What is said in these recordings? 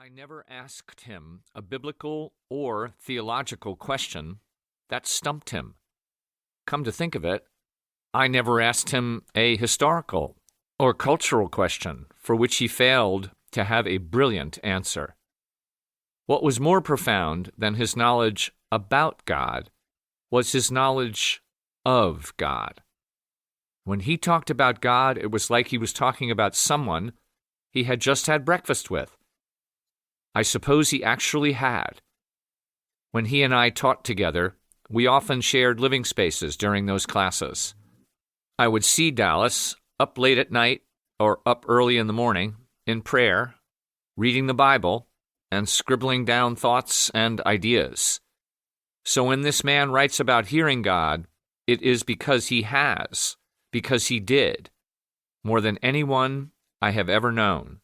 I never asked him a biblical or theological question that stumped him. Come to think of it, I never asked him a historical or cultural question for which he failed to have a brilliant answer. What was more profound than his knowledge about God was his knowledge of God. When he talked about God, it was like he was talking about someone he had just had breakfast with. I suppose he actually had. When he and I taught together, we often shared living spaces during those classes. I would see Dallas up late at night or up early in the morning in prayer, reading the Bible, and scribbling down thoughts and ideas. So when this man writes about hearing God, it is because he has, because he did, more than anyone I have ever known.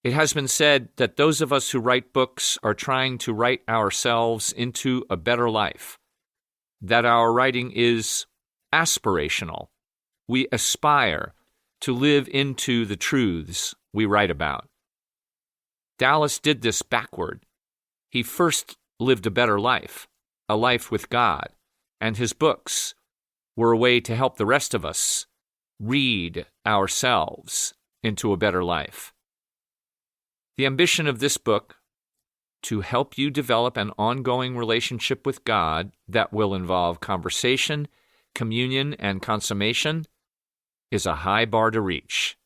It has been said that those of us who write books are trying to write ourselves into a better life, that our writing is aspirational. We aspire to live into the truths we write about. Dallas did this backward. He first lived a better life, a life with God, and his books were a way to help the rest of us read ourselves into a better life. The ambition of this book, to help you develop an ongoing relationship with God that will involve conversation, communion, and consummation, is a high bar to reach.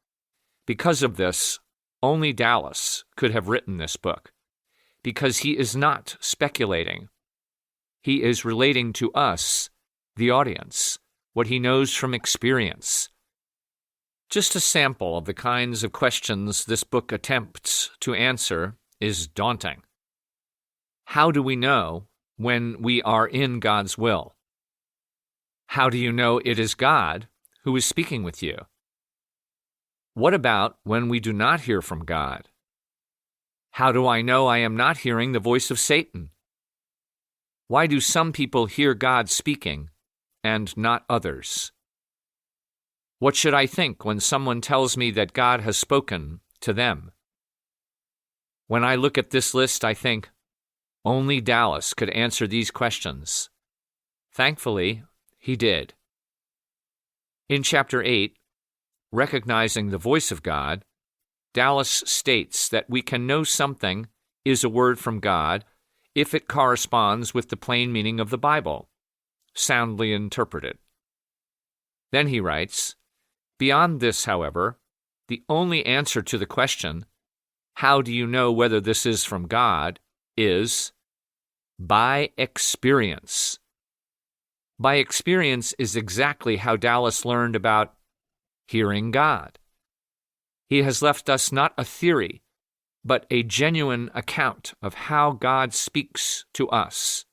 Because of this, only Dallas could have written this book, because he is not speculating. He is relating to us, the audience, what he knows from experience. Just a sample of the kinds of questions this book attempts to answer is daunting. How do we know when we are in God's will? How do you know it is God who is speaking with you? What about when we do not hear from God? How do I know I am not hearing the voice of Satan? Why do some people hear God speaking and not others? What should I think when someone tells me that God has spoken to them? When I look at this list, I think, only Dallas could answer these questions. Thankfully, he did. In Chapter 8, Recognizing the Voice of God, Dallas states that we can know something is a word from God if it corresponds with the plain meaning of the Bible, soundly interpreted. Then he writes, beyond this, however, the only answer to the question, how do you know whether this is from God, is by experience. By experience is exactly how Dallas learned about hearing God. He has left us not a theory, but a genuine account of how God speaks to us.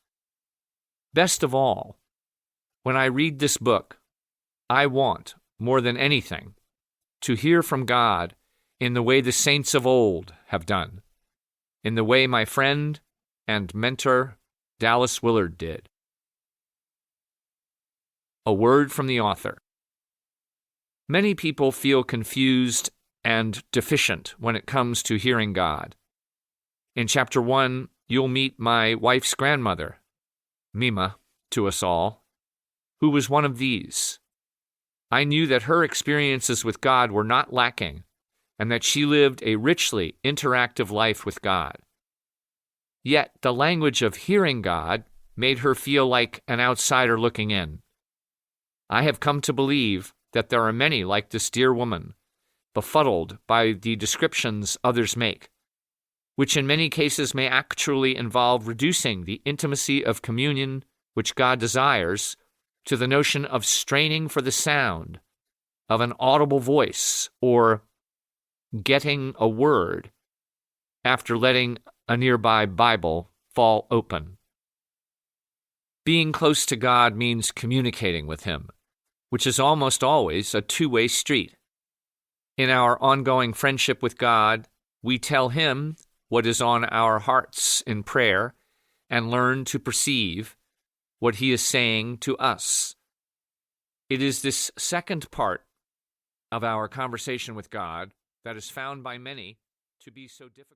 Best of all, when I read this book, I want, more than anything, to hear from God in the way the saints of old have done, in the way my friend and mentor Dallas Willard did. A word from the author. Many people feel confused and deficient when it comes to hearing God. In Chapter 1, you'll meet my wife's grandmother, Mima, to us all, who was one of these. I knew that her experiences with God were not lacking, and that she lived a richly interactive life with God. Yet the language of hearing God made her feel like an outsider looking in. I have come to believe that there are many like this dear woman, befuddled by the descriptions others make, which in many cases may actually involve reducing the intimacy of communion which God desires to the notion of straining for the sound of an audible voice or getting a word after letting a nearby Bible fall open. Being close to God means communicating with Him, which is almost always a two-way street. In our ongoing friendship with God, we tell Him what is on our hearts in prayer and learn to perceive what He is saying to us. It is this second part of our conversation with God that is found by many to be so difficult.